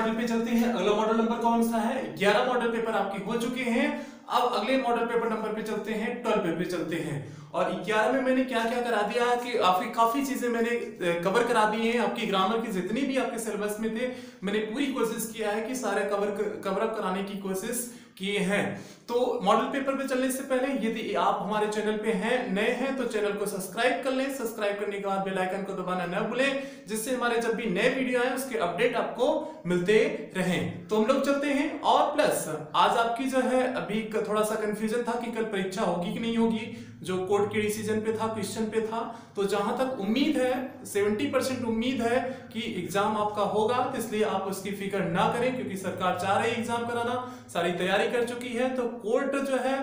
Model पे चलते हैं। अगला मॉडल नंबर कौन सा है? 11 मॉडल पेपर आपके हो चुके हैं। अब अगले मॉडल पेपर नंबर पे चलते हैं, 12 पे चलते हैं। और 11 में मैंने क्या क्या करा दिया कि आपकी काफी चीजें मैंने कवर करा दी हैं। आपकी ग्रामर की जितनी भी आपके सिलेबस में थे, मैंने पूरी कोशिश किया है कि सारे कवर अप कराने की कोशिश किए हैं। तो मॉडल पेपर पे चलने से पहले यदि आप हमारे चैनल पे हैं, नए हैं, तो चैनल को सब्सक्राइब कर लें। सब्सक्राइब करने के बाद बेल आइकन को दबाना न भूलें, जिससे हमारे जब भी नए वीडियो आए उसके अपडेट आपको मिलते रहें। तो हम लोग चलते हैं। और प्लस आज आपकी जो है अभी थोड़ा सा कंफ्यूजन था कि कल परीक्षा होगी कि नहीं होगी, जो कोर्ट के डिसीजन पे था, क्वेश्चन पे था। तो जहां तक उम्मीद है, 70% उम्मीद है कि एग्जाम आपका होगा, तो इसलिए आप उसकी फिक्र ना करें, क्योंकि सरकार चाह रही है एग्जाम कराना, सारी तैयारी कर चुकी है। तो कोर्ट जो है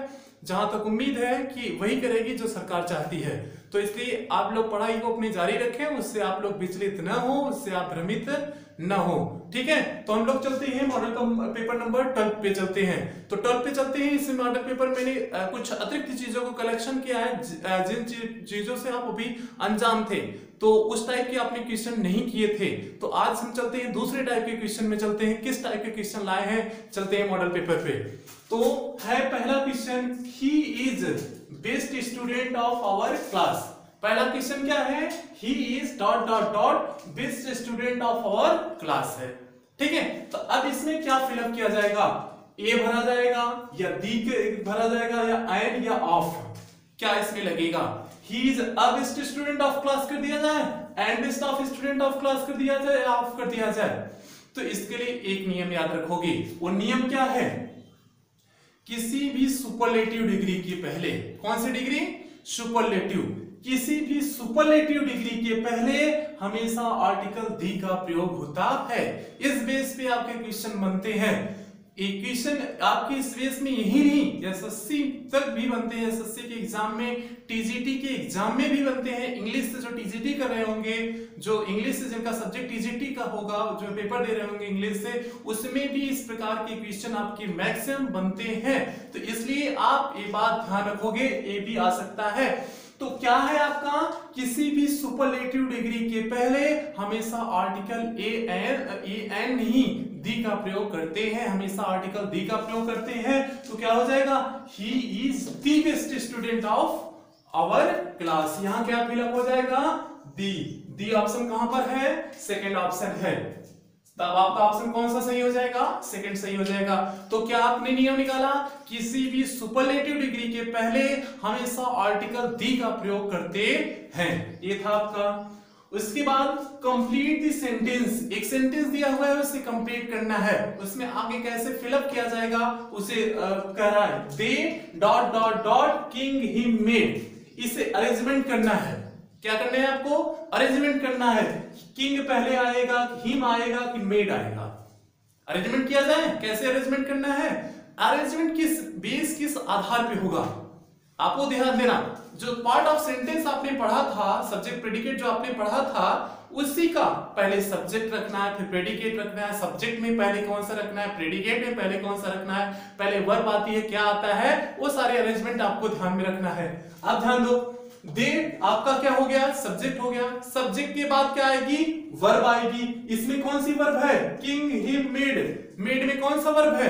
जहां तक उम्मीद है कि वही करेगी जो सरकार चाहती है। तो इसलिए आप लोग पढ़ाई को अपनी जारी रखें, उससे आप लोग विचलित न हो, उससे आप भ्रमित न हो। ठीक है, तो हम लोग चलते हैं मॉडल पेपर नंबर 12 पे चलते हैं। तो 12 पे चलते हैं। इस मॉडल पेपर मैंने कुछ अतिरिक्त चीजों को कलेक्शन किया है, जिन चीजों से आप अभी अनजान थे, तो उस टाइप के आपने क्वेश्चन नहीं किए थे। तो आज हम चलते हैं दूसरे टाइप के क्वेश्चन में चलते हैं। किस टाइप के क्वेश्चन लाए हैं, चलते हैं मॉडल पेपर पे। तो है पहला question, he is best student of our class. पहला क्वेश्चन क्या है? He is dot dot dot best student of our class है। ठीक है, तो अब इसमें क्या फिलअप किया जाएगा? ए भरा जाएगा या दी भरा जाएगा या एन या ऑफ, क्या इसमें लगेगा? He is a best student of class कर दिया जाए, and best of student of class कर दिया जाए, ऑफ कर दिया जाए। तो इसके लिए एक नियम याद रखोगे। वो नियम क्या है? किसी भी सुपरलेटिव डिग्री के पहले, कौन सी डिग्री? सुपरलेटिव। किसी भी सुपरलेटिव डिग्री के पहले हमेशा आर्टिकल दी का प्रयोग होता है। इस बेस पे आपके क्वेश्चन बनते हैं। एक क्वेश्चन आपके इस बेस में यही नहीं, एसएससी तक भी बनते हैं, एसएससी के एग्जाम में, टीजीटी के एग्जाम में भी बनते हैं। इंग्लिश से जो टीजीटी कर रहे होंगे, जो इंग्लिश से जिनका सब्जेक्ट टीजीटी का होगा, जो पेपर दे रहे होंगे इंग्लिश से, उसमें भी इस प्रकार के क्वेश्चन आपके मैक्सिमम बनते हैं। तो इसलिए आप ये बात ध्यान रखोगे, ये भी आ सकता है। तो क्या है आपका? किसी भी सुपरलेटिव डिग्री के पहले हमेशा आर्टिकल ए एन नहीं, दी का प्रयोग करते हैं, हमेशा आर्टिकल दी का प्रयोग करते हैं। तो क्या हो जाएगा? He is the best student of our class. यहां क्या फिलअप हो जाएगा? दी ऑप्शन कहां पर है? सेकंड ऑप्शन है। तब आपका ऑप्शन कौन सा सही हो जाएगा? सेकंड सही हो जाएगा। तो क्या आपने नियम निकाला? किसी भी सुपरलेटिव डिग्री के पहले हमेशा आर्टिकल दी का प्रयोग करते हैं। ये था आपका। उसके बाद कंप्लीट द सेंटेंस। एक सेंटेंस दिया हुआ है, उसे कंप्लीट करना है। उसमें आगे कैसे फिलअप किया जाएगा उसे कह रहा है। They dot dot dot king him made. इसे अरेंजमेंट करना है। क्या करना है आपको? अरेंजमेंट करना है। किंग पहले आएगा, हिम आएगा कि मेड आएगा? अरेंजमेंट किया जाए। कैसे अरेंजमेंट करना है? अरेंजमेंट किस बेस, किस आधार पे होगा? आपको ध्यान देना, जो पार्ट ऑफ सेंटेंस आपने पढ़ा था, सब्जेक्ट प्रेडिकेट जो आपने पढ़ा था, उसी का पहले सब्जेक्ट रखना है, फिर प्रेडिकेट रखना है। सब्जेक्ट में पहले कौन सा रखना है, प्रेडिकेट में पहले कौन सा रखना है, पहले वर्ब आती है, क्या आता है, वो सारे अरेंजमेंट आपको ध्यान में रखना है। अब ध्यान दो, दे आपका क्या हो गया? सब्जेक्ट हो गया। सब्जेक्ट के बाद क्या आएगी? वर्ब आएगी। इसमें कौन सी वर्ब है? King him made. मेड में कौन सा वर्ब है?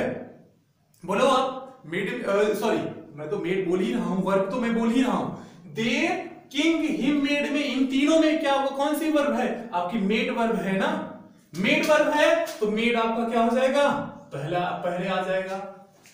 बोलो आप। मेड, सॉरी मैं तो मेड बोल ही रहा हूं, वर्ब तो मैं बोल ही रहा हूं। दे, किंग, हिम, मेड में, इन तीनों में क्या वो कौन सी वर्ब है? आपकी मेड वर्ब है ना। मेड वर्ब है तो मेड आपका क्या हो जाएगा? पहले आ जाएगा।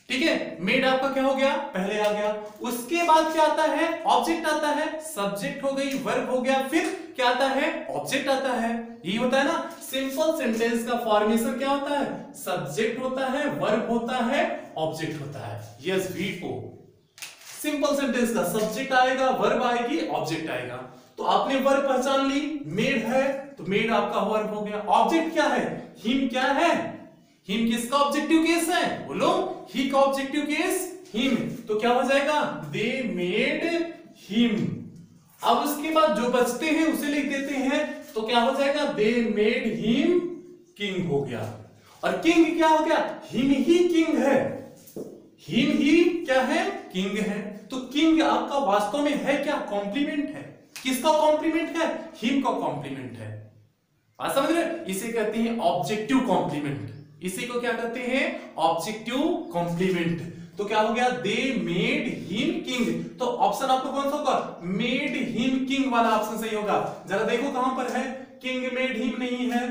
ठीक है, मेड आपका क्या हो गया? पहले आ गया। उसके बाद क्या आता है? ऑब्जेक्ट आता है। सब्जेक्ट हो गई, वर्ब हो गया, फिर क्या आता है? ऑब्जेक्ट आता है। ये होता है ना सिंपल सेंटेंस का फॉर्मेशन। क्या होता है? सब्जेक्ट होता है, वर्ब होता है, ऑब्जेक्ट होता है। Yes veto. सिंपल सेंटेंस का सब्जेक्ट आएगा, वर्ब आएगी, ऑब्जेक्ट आएगा। तो आपने वर्ब पहचान ली, मेड है तो मेड आपका वर्ब हो गया। ऑब्जेक्ट क्या है? हिम क्या है? हिम किसका ऑब्जेक्टिव केस है? बोलो, ही का ऑब्जेक्टिव केस हिम। तो क्या हो जाएगा? They made him. अब उसके बाद जो बचते हैं उसे लिख देते हैं, तो क्या हो जाएगा? दे मेड हिम किंग हो गया। और किंग क्या हो गया? हिम ही किंग है। हिम ही क्या है? किंग है। तो किंग आपका वास्तव में है क्या? कॉम्प्लीमेंट है। किसका कॉम्प्लीमेंट है? हिम का कॉम्प्लीमेंट है। बात समझ रहे? इसे कहते हैं ऑब्जेक्टिव कॉम्प्लीमेंट। इसी को क्या कहते हैं, ऑब्जेक्टिव कॉम्प्लीमेंट। तो क्या हो गया, दे मेड हिम किंग। तो ऑप्शन आपको कौन सा होगा, मेड हिम किंग वाला ऑप्शन सही होगा। जरा देखो कहां पर है, किंग मेड हिम नहीं है,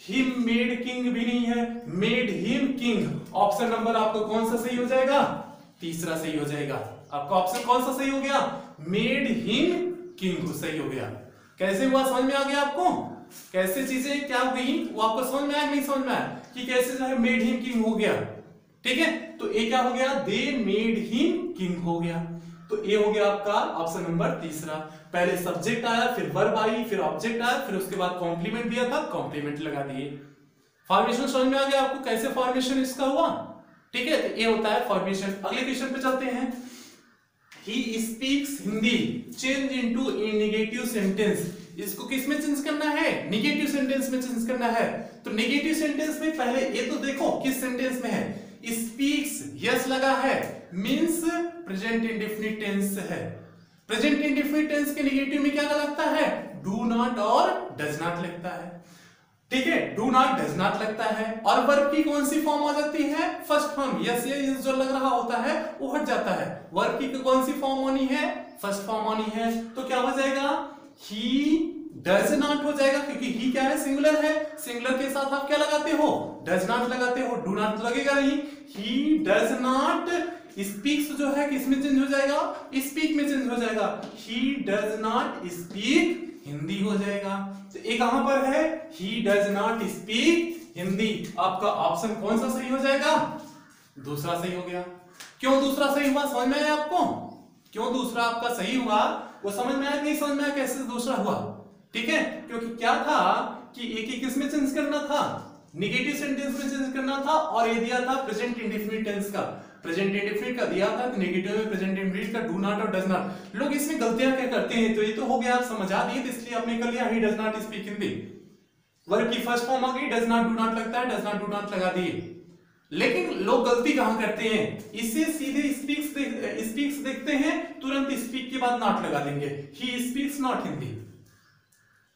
हिम मेड किंग भी नहीं है, made him king. Option number आपको कौन सा सही हो जाएगा, तीसरा सही हो जाएगा। आपका ऑप्शन कौन सा सही हो गया, मेड हिम किंग सही हो गया। कैसे हुआ, समझ में आ गया आपको, कैसे चीजें क्या हुई वो आपको समझ में आया, नहीं समझ में आया कि कैसे जो है मेड हिम किंग हो गया। ठीक है, तो ए क्या हो गया, दे मेड हिम किंग हो गया। तो ए हो गया आपका ऑप्शन नंबर तीसरा। पहले सब्जेक्ट आया, फिर वर्ब आई, फिर ऑब्जेक्ट आया, फिर उसके बाद कॉम्प्लीमेंट दिया था, कॉम्प्लीमेंट लगा दिए। फॉर्मेशन समझ में आ गया आपको, कैसे फॉर्मेशन इसका हुआ। ठीक है, तो ये होता है फॉर्मेशन। अगले क्वेश्चन पे चलते हैं। He speaks Hindi, change into negative sentence. इसको किस में चेंज करना है, नेगेटिव सेंटेंस में चेंज करना है। तो नेगेटिव सेंटेंस में पहले ये तो देखो किस सेंटेंस में है, स्पीक्स यस लगा है, मींस प्रेजेंट इंडेफिनिट टेंस है। प्रेजेंट इंडेफिनिट टेंस के नेगेटिव में क्या लगता है, डू नॉट और डज नॉट लगता है। ठीक है, डू नॉट डज नॉट लगता है। और वर्ब की कौन सी फॉर्म आ जाती है, फर्स्ट फॉर्म। यस या यस जो लग रहा होता है वो हट जाता है। वर्ब की कौन सी फॉर्म होनी है, फर्स्ट फॉर्म होनी है। तो क्या हो जाएगा, ही डज नॉट हो जाएगा, क्योंकि ही क्या है, सिंगुलर है। सिंगुलर के साथ आप क्या लगाते हो, डज नॉट लगाते हो, डू नॉट लगेगा नहीं। ही डज नॉट, स्पीक्स जो है किसमें चेंज हो जाएगा, स्पीक में चेंज हो जाएगा। He does not speak Hindi हो जाएगा। तो ये कहां पर है, he does not speak Hindi. आपका ऑप्शन कौन सा सही हो जाएगा, दूसरा सही हो गया। क्यों दूसरा सही हुआ, समझ में आया आपको, क्यों दूसरा आपका सही हुआ वो समझ में आया, नहीं समझ में आया कैसे दूसरा हुआ। ठीक है, क्योंकि क्या था कि एक ही किस में चेंज करना था, नेगेटिव सेंटेंस में चेंज करना था, और ये दिया था प्रेजेंट इंडेफिनिट टेंस का। प्रेजेंट इंडेफिनिट का दिया था, नेगेटिव में प्रेजेंट इंडेफिनिट का डू नॉट और डज नॉट। लोग इसमें गलतियां क्या करते हैं, तो ये तो हो गया, आप समझा दिए, तो इसलिए आपने कर लिया he does not speak Hindi. Verb की फर्स्ट फॉर्म आ गई, डज नॉट डू नॉट लगता है, डज नॉट डू नॉट लगा दिए। लेकिन लोग गलती कहां करते हैं, इससे सीधे स्पीक्स देखते हैं, तुरंत स्पीक के बाद नॉट लगा देंगे, he speaks not Hindi.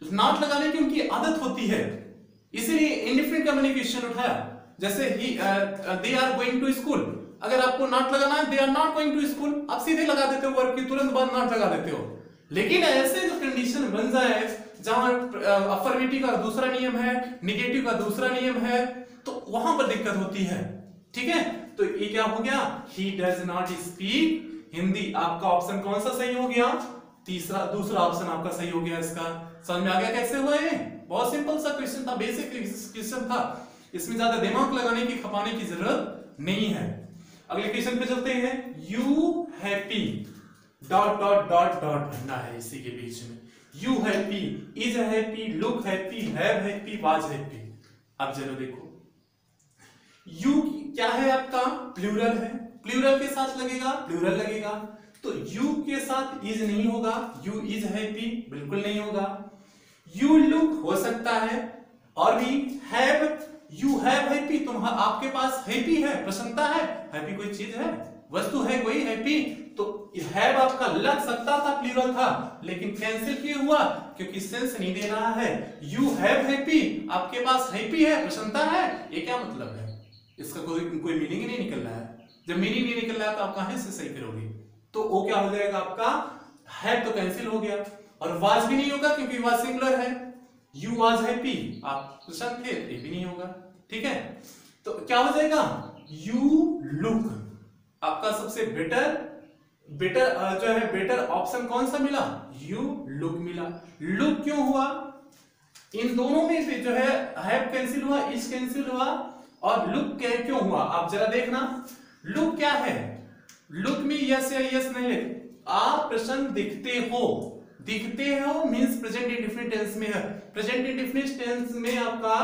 Not लगाने की उनकी आदत होती है, इसीलिए इंडेफिनिट का मैंने क्वेश्चन उठाया। जैसे they are going to school, अगर आपको नॉट लगाना है, they are not going to school, आप सीधे लगा देते हो, वर्ब की तुरंत बाद नॉट लगा देते हो। लेकिन ऐसे जो कंडीशन बन जाए जहां अफर्मेटिव का दूसरा नियम है, नेगेटिव का दूसरा नियम है, तो वहां पर दिक्कत होती है। ठीक है, तो ये क्या हो गया, he does not speak Hindi. आपका ऑप्शन कौन सा सही हो गया, तीसरा, दूसरा ऑप्शन आपका सही हो गया। इसका समझ में आ गया कैसे हुआ, ये बहुत सिंपल सा क्वेश्चन था, बेसिक क्वेश्चन था, इसमें ज्यादा दिमाग लगाने की, खपाने की जरूरत नहीं है। अगले क्वेश्चन पे चलते हैं। You happy dot dot dot dot भरना है इसी के बीच में। You happy, is happy, look happy, have happy, was happy. अब जरा देखो, यू क्या है आपका, प्लूरल है, प्लूरल के साथ लगेगा, प्लूरल लगेगा। तो यू के साथ इज नहीं होगा, यू इज हैप्पी बिल्कुल नहीं होगा। यू लुक हो सकता है, और भी हैव, यू हैव हैप्पी, तुम आपके पास हैप्पी है, प्रसन्नता है। हैप्पी कोई चीज है, वस्तु है कोई हैप्पी, तो हैव आपका लग सकता था, प्लूरल था, लेकिन कैंसिल क्यों हुआ, क्योंकि सेंस नहीं दे रहा है। यू हैव हैप्पी, आपके पास हैप्पी है, प्रसन्नता है, ये क्या मतलब है, इसका कोई मीनिंग ही नहीं निकल रहा है। जब मीनिंग नहीं निकल रहा है तो आप कहां से सही करोगे, तो वो क्या हो जाएगा आपका, हैव तो कैंसिल हो गया, और वाज भी नहीं होगा क्योंकि वाज सिंगुलर है। यू वाज हैप्पी, आप प्रसन्न थे, ये भी नहीं होगा। ठीक है, तो क्या हो जाएगा, यू लुक। आपका सबसे बेटर जो है बेटर ऑप्शन कौन सा मिला, यू लुक मिला। लुक क्यों हुआ, इन दोनों में से जो है हैव कैंसिल हुआ, इज कैंसिल हुआ, और लुक क्यों हुआ, आप जरा देखना। लुक क्या है, लुक में यस या यस नहीं लिख, आप प्रसन्न दिखते हो, दिखते हो मींस प्रेजेंट इंडेफिनिट टेंस में है। प्रेजेंट इंडेफिनिट टेंस में आपका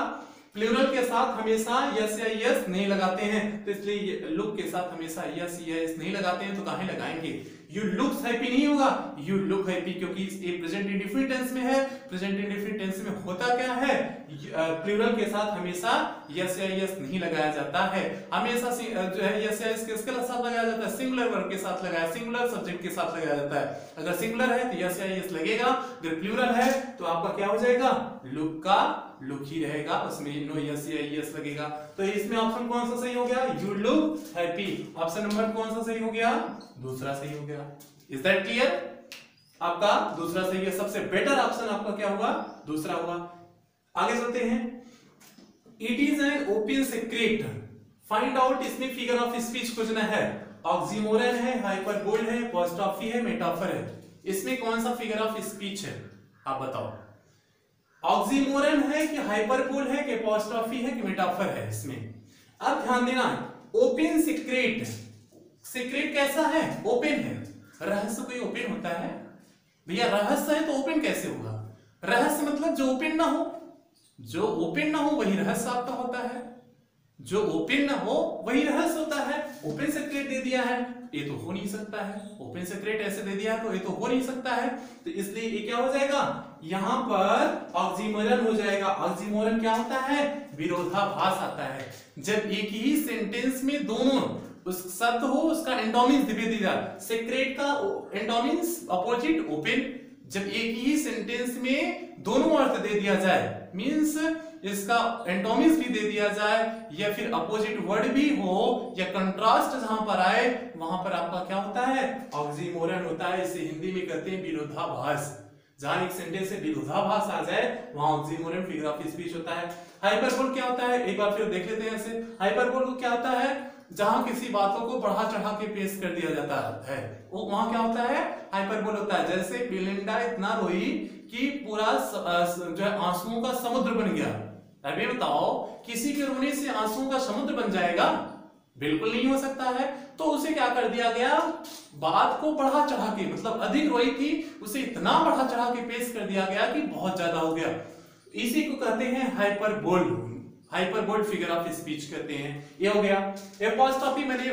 प्लूरल के साथ हमेशा यस या यस नहीं लगाते हैं, तो इसलिए लुक के साथ हमेशा यस या यस नहीं लगाते हैं, तो कहां लगाएंगे, यू लुक्स हैप्पी नहीं होगा, यू लुक हैप्पी, क्योंकि ये प्रेजेंट इंडेफिनिट टेंस में है। प्रेजेंट इंडेफिनिट टेंस में होता क्या है, प्लूरल के साथ हमेशा यस या यस नहीं लगाया जाता है, हमेशा जो है यस या यस किसके साथ लगाया जाता है, सिंगुलर वर्ब के साथ लगाया, सिंगुलर सब्जेक्ट के साथ लगाया जाता है। अगर सिंगुलर है तो यस या यस लगेगा, अगर प्लूरल है तो आपका क्या हो जाएगा, लुक का लुक ही रहेगा, उसमें नो यस या यस लगेगा। तो इसमें ऑप्शन कौन सा सही हो गया, you look happy. Option number कौन सा सही हो गया, दूसरा सही हो गया। इज दैट क्लियर, आपका दूसरा सही है, सबसे बेटर ऑप्शन आपका क्या होगा, दूसरा होगा। आगे चलते हैं, it is an open secret, find out, इसमें फिगर ऑफ स्पीच खोजना है, ऑक्सीमोरन है, हाइपरबोल है, अपॉस्ट्रोफी है, मेटाफर है, इसमें कौन सा फिगर ऑफ स्पीच है, आप बताओ। ऑक्सीमोरन है कि हाइपरबोल है कि अपॉस्ट्रोफी है कि मेटाफर है इसमें। अब ध्यान देना, ओपन सीक्रेट, सीक्रेट कैसा है, ओपन है, रहस्य कोई ओपन होता है भैया, रहस्य है तो ओपन कैसे होगा, रहस्य मतलब जो ओपन ना हो, जो ओपन ना हो वही रहस्य आपका होता है, जो ओपन ना हो वही रहस्य होता है। ओपन सीक्रेट दे दिया है, ये तो हो नहीं सकता है, ओपन सीक्रेट ऐसे दे दिया है तो ये तो हो नहीं सकता है, तो इसलिए ये क्या हो जाएगा, यहां पर ऑक्सीमोरन हो जाएगा। ऑक्सीमोरन क्या होता है, विरोधाभास आता है, जब एक ही सेंटेंस में दोनों उस शब्द हो उसका एंटोनिम्स दे दिया, सीक्रेट का एंटोनिम्स अपोजिट ओपन, जब एक ही सेंटेंस में दोनों अर्थ दे दिया जाए, मींस इसका एंटोनिम्स भी दे दिया जाए या फिर अपोजिट वर्ड भी हो या कंट्रास्ट जहां पर आए, वहां पर आपका क्या होता है, ऑक्सीमोरन होता है। इसे हिंदी में कहते हैं विरोधाभास, जहां एक सेंटेंस से विरोधाभास आ जाए वहां ऑक्सीमोरन फिगर ऑफ स्पीच होता है। हाइपरबोल क्या होता है, एक बार फिर देख लेते हैं ऐसे, हाइपरबोल को क्या होता है, जहां किसी बातों को बढ़ा चढ़ा के पेश कर दिया जाता है, वो वहां क्या होता है, हाइपरबोल होता है। जैसे बेलिंडा इतना रोई कि पूरा जो है आंसुओं का समुद्र बन गया। अभी बताओ, किसी के रोने से आंसुओं का समुद्र बन जाएगा, बिल्कुल नहीं हो सकता है। तो उसे क्या कर दिया गया, बात को बढ़ा चढ़ा के, मतलब अधिक रोई थी उसे इतना बढ़ा चढ़ा के पेश कर दिया गया कि बहुत ज्यादा हो गया, इसी को कहते हैं hyperbole, hyperbole figure of speech कहते हैं। ये हो गया। अपॉस्ट्रोफी मैंने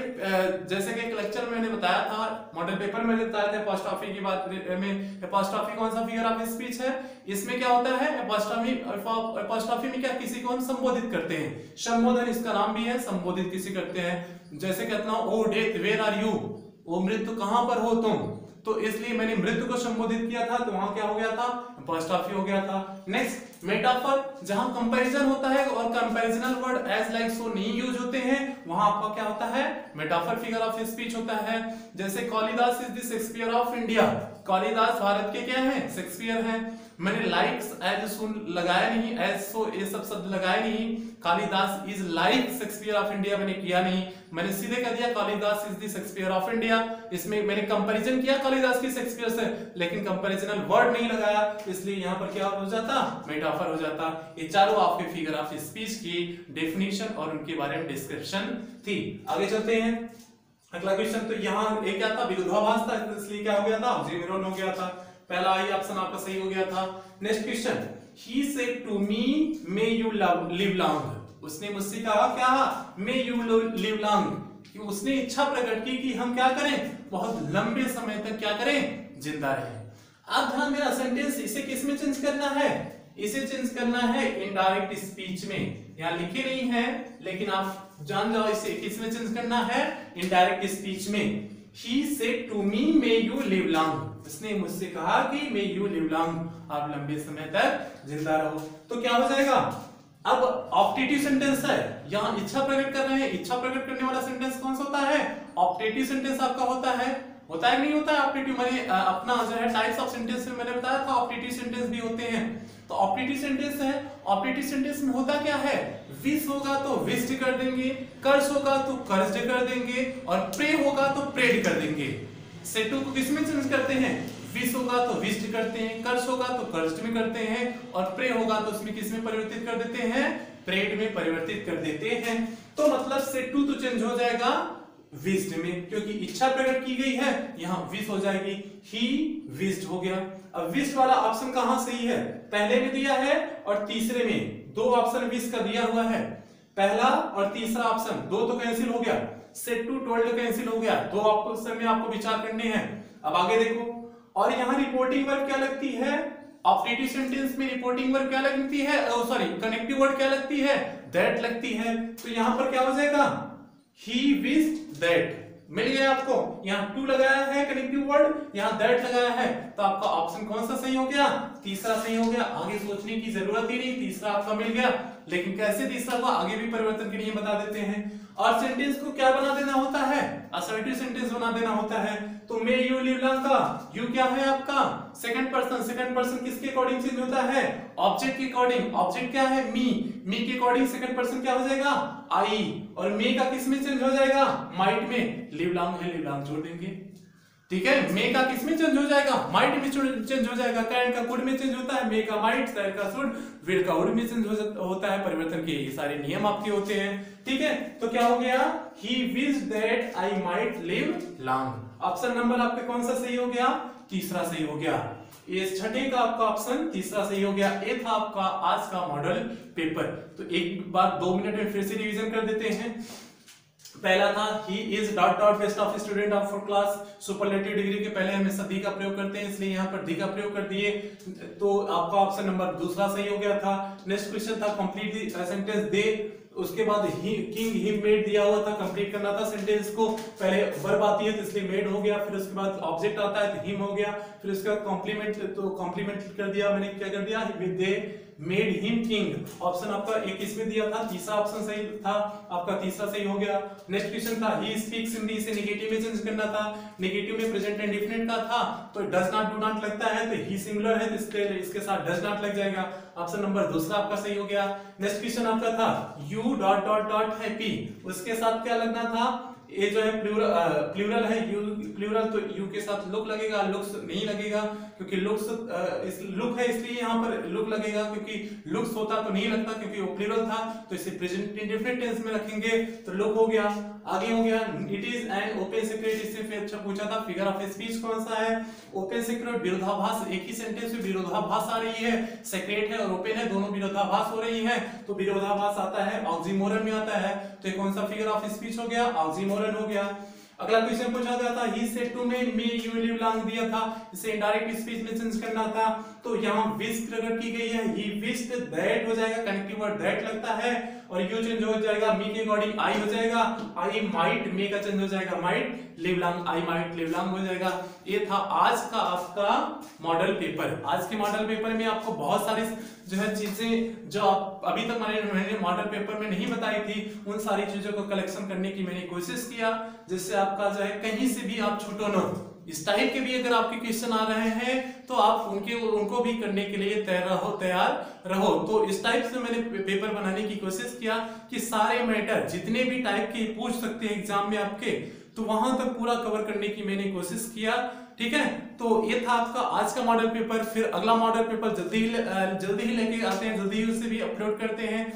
जैसे कि एक लेक्चर में मैंने बताया था, मॉडल पेपर में बताया था अपॉस्ट्रोफी की बात में, अपॉस्ट्रोफी कौन सा फिगर ऑफ स्पीच है, इसमें क्या होता है, अपॉस्ट्रोफी में क्या, किसी को हम संबोधित करते हैं, संबोधन इसका नाम भी है, संबोधित किसी करते हैं। जैसे कहता हूं, O death where are you, ओ मृत्यु कहां पर हो तुम, तो इसलिए मैंने मृत्यु को संबोधित किया था, तो वहां क्या हो गया था, अपॉस्ट्रोफी हो गया था। नेक्स्ट मेटाफर, जहां कंपैरिजन होता है और कंपैरिजनल वर्ड एज लाइक सो नहीं यूज होते हैं, वहां आपका क्या होता है, मेटाफर फिगर ऑफ स्पीच होता है। जैसे Kalidas is the Shakespeare of India, Kalidas Bharat के क्या हैं, शेक्सपियर हैं। मैंने लाइक्स एज सुन लगाया नहीं, एज सो ये सब शब्द लगाए नहीं, Kalidas is like Shakespeare of India मैंने किया नहीं, मैंने सीधे कह दिया Kalidas is the Shakespeare of India. इसमें मैंने कंपैरिजन किया कालिदास की शेक्सपियर से, लेकिन कंपैरिजनल वर्ड नहीं लगाया, इसलिए यहां पर क्या हो जाता, मेटाफर हो जाता। ये चारों आपके फिगर ऑफ स्पीच की डेफिनेशन और उनके बारे में डिस्क्रिप्शन थी। आगे चलते हैं, अगला क्वेश्चन, तो यहाँ एक क्या था, विरोधाभास था, इसलिए क्या हो गया था, ऑक्सीमोरन हो गया था। पहला आई ऑप्शन आपका सही हो गया था। Next question, he said to me may you live long, उसने मुझसे कहा क्या, may you live long, कि उसने इच्छा प्रकट की कि हम क्या करें, बहुत लंबे समय तक क्या करें, जिंदा रहें। अब ध्यान देना, सेंटेंस इसे किस में चेंज करना है, इसे चेंज करना है इनडायरेक्ट स्पीच में, यहाँ लिखे नहीं है लेकिन आप जान जाओ इसे किस में चेंज करना है, इनडायरेक्ट स्पीच में। He said to me may you live long, उसने मुझसे कहा कि may you live long, आप लंबे समय तक जिंदा रहो। तो क्या हो जाएगा, अब ऑप्टेटिव सेंटेंस है, यहाँ इच्छा प्रकट कर रहे हैं, इच्छा प्रकट करने वाला सेंटेंस कौन सा होता है, ऑप्टेटिव सेंटेंस आपका होता है नहीं होता है ऑप्टेटिव, मैंने अपना जो है टाइप्स ऑफ सेंटेंस में मैंने बताया था ऑप्टेटिव सेंटेंस भी होते हैं। तो ऑप्टेटिव सेंटेंस है, ऑप्टेटिव सेंटेंस में होता क्या है, विश होगा तो विश्ड कर देंगे, कर्ज होगा तो कर्ज कर देंगे, और प्रे होगा तो प्रेड कर देंगे। सेटू को किस में चेंज करते हैं, विश होगा तो विश्ड करते हैं, कर्ज होगा तो कर्ज में करते हैं, और प्रे होगा तो उसमें किस में परिवर्तित कर देते हैं, प्रेड में परिवर्तित कर देते हैं। तो मतलब सेटू तो चेंज हो जाएगा विश्ड में, क्योंकि इच्छा प्रकट की गई है, यहाँ विश हो जाएगी, ही विश्ड हो गया। अब विश्ड वाला ऑप्शन कहां सही है, पहले में दिया है और तीसरे में, दो ऑप्शन विश का दिया हुआ है, पहला और तीसरा ऑप्शन, दो तो कैंसिल हो गया, सेट टू टोल्ड कैंसिल हो गया, तो आपको समय आपको विचार करने हैं। अब आगे देखो, और यहाँ रिपोर्टिंग वर्ब क्या लगती है, ऑपरेटिव सेंटेंस में रिपोर्टिंग वर्ब क्या लगती है, सॉरी कनेक्टिव वर्ड क्या लगती है, दैट लगती है। तो यहाँ पर क्या हो जाएगा, ही विश्ड दैट, मिल गया आपको, यहाँ टू लगाया है कनेक्टिव वर्ड, यहाँ दैट लगाया है, तो आपका ऑप्शन कौन सा सही हो गया, तीसरा सही हो गया। आगे सोचने की जरूरत ही नहीं, तीसरा आपका मिल गया। लेकिन कैसे तीसरा हुआ, आगे भी परिवर्तन के नियम बता देते हैं। और सेंटेंस को क्या बना देना होता है, असर्टिव सेंटेंस बना देना होता है। तो मे यू लिव लॉन्ग का यू क्या है आपका सेकंड पर्सन, सेकंड पर्सन किसके अकॉर्डिंग चेंज होता है, ऑब्जेक्ट के अकॉर्डिंग। ऑब्जेक्ट क्या है, मी के अकॉर्डिंग सेकंड पर्सन क्या हो जाएगा, आई, और मे का किस में चेंज हो जाएगा, माइट में। लिव लॉन्ग है, लिव लॉन्ग छोड़ देंगे, ठीक है। मे का किस में चेंज हो जाएगा, माइट में चेंज हो जाएगा। कैन का कुड में चेंज होता है, मे का माइट, सैर का शुड, विल का वुड में चेंज होता है। परिवर्तन के ये सारे नियम आपके होते हैं, ठीक है। तो क्या हो गया, he wished that I might live long. Option number आपके कौन सा सही हो गया, तीसरा सही हो गया। ये छठे का आपका ऑप्शन तीसरा सही हो गया। ये था आपका आज का मॉडल पेपर। तो एक बार 2 मिनट में फिर से रिवीजन कर देते हैं। पहला था ही is dot dot best of student of for class. Superlative degree के पहले हमेशा दी का प्रयोग करते हैं, इसलिए यहाँ पर दी का प्रयोग कर दिए। तो आपका ऑप्शन नंबर दूसरा सही हो गया था। नेक्स्ट क्वेश्चन था कंप्लीट द सेंटेंस दे, उसके बाद ही किंग हिम मेड दिया हुआ था, कंप्लीट करना था सेंटेंस को। पहले वर्ब आती है तो इसलिए मेड हो गया, फिर उसके बाद ऑब्जेक्ट आता है तो हिम हो गया, फिर उसके बाद कॉम्प्लीमेंट, तो कॉम्प्लीमेंट कर दिया मैंने, क्या कर दिया, with they made him king. Option आपका एक इसमें दिया था, तीसरा ऑप्शन सही था आपका, तीसरा सही हो गया। नेक्स्ट क्वेश्चन था ही स्पीक्स हिंदी, से नेगेटिव में चेंज करना था। नेगेटिव में प्रेजेंट इंडेफिनिट का था, तो डज नॉट डू नॉट लगता है, तो ही सिंगुलर है तो इसके साथ डज नॉट लग जाएगा। ऑप्शन नंबर दूसरा आपका सही हो गया। नेक्स्ट क्वेश्चन आपका था U dot dot dot happy, उसके साथ क्या लगना था, ये जो है प्लूरल है, यू प्लूरल, तो यू के साथ लुक लगेगा, लुक्स नहीं लगेगा, क्योंकि लुक्स लुक है इसलिए यहाँ पर लुक लगेगा, क्योंकि लुक्स होता तो नहीं लगता क्योंकि वो प्लूरल था, तो इसे प्रेजेंट इंडेफिनिट टेंस में रखेंगे तो लुक हो गया। आगे हो गया it is an open secret, इससे फिर अच्छा पूछा था फिगर ऑफ स्पीच कौन सा है, ओपन सीक्रेट विरोधाभास, एक ही सेंटेंस में विरोधाभास आ रही है, सीक्रेट है और ओपन है, दोनों विरोधाभास हो रही है, तो विरोधाभास आता है ऑक्सीमोरन में आता है, तो ये कौन सा फिगर ऑफ स्पीच हो गया, ऑक्सीमोरन हो गया। अगला क्वेश्चन पूछा गया था he said to me may you live long दिया था, इसे इनडायरेक्ट स्पीच में चेंज करना था, तो यहाँ विश प्रकट की गई है, ही विश्ड दैट हो जाएगा, कनेक्टिव वर्ड दैट लगता है, और यू चेंज हो जाएगा, मी के अकॉर्डिंग आई हो जाएगा, आई माइट, मे का चेंज हो जाएगा might live long, I might live long हो जाएगा। ये था आज का आपका मॉडल पेपर। आज के मॉडल पेपर में आपको बहुत सारी जो है चीजें जो आप अभी तक मैंने मॉडल पेपर में नहीं बताई थी, उन सारी चीजों को कलेक्शन करने की मैंने कोशिश किया, जिससे आपका जो है कहीं से भी आप छूटो ना। इस टाइप के भी अगर आपके क्वेश्चन आ रहे हैं तो आप उनको भी करने के लिए तैयार रहो। तो इस टाइप से मैंने पेपर बनाने की कोशिश किया कि सारे मैटर जितने भी टाइप के पूछ सकते हैं एग्जाम में आपके, तो वहां तक पूरा कवर करने की मैंने कोशिश किया, ठीक है। तो ये था आपका आज का मॉडल पेपर। फिर अगला मॉडल पेपर जल्दी ही लेके आते हैं, जल्दी ही उसे भी अपलोड करते हैं।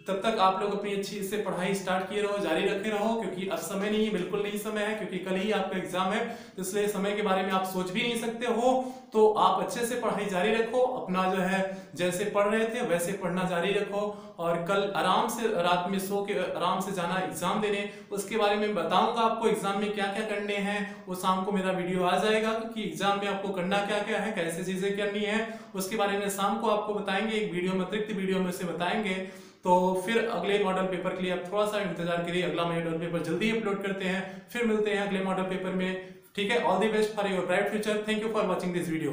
तब तक आप लोग अपनी अच्छी से पढ़ाई स्टार्ट किए रहो, जारी रखे रहो, क्योंकि अब समय नहीं है, बिल्कुल नहीं समय है, क्योंकि कल ही आपका एग्जाम है, तो इसलिए समय के बारे में आप सोच भी नहीं सकते हो। तो आप अच्छे से पढ़ाई जारी रखो, अपना जो है जैसे पढ़ रहे थे वैसे पढ़ना जारी रखो, और कल आराम से रात में सो के आराम से जाना एग्जाम देने। उसके बारे में बताऊंगा आपको एग्जाम में क्या क्या करने हैं, वो शाम को मेरा वीडियो आ जाएगा कि एग्जाम में आपको करना क्या क्या है, कैसे चीजें करनी है, उसके बारे में शाम को आपको बताएंगे, एक वीडियो में अतिरिक्त वीडियो में से बताएंगे। तो फिर अगले मॉडल पेपर के लिए आप थोड़ा सा इंतजार करिए, अगला मॉडल पेपर जल्दी अपलोड करते हैं। फिर मिलते हैं अगले मॉडल पेपर में, ठीक है। All the best for your bright future. Thank you for watching this video.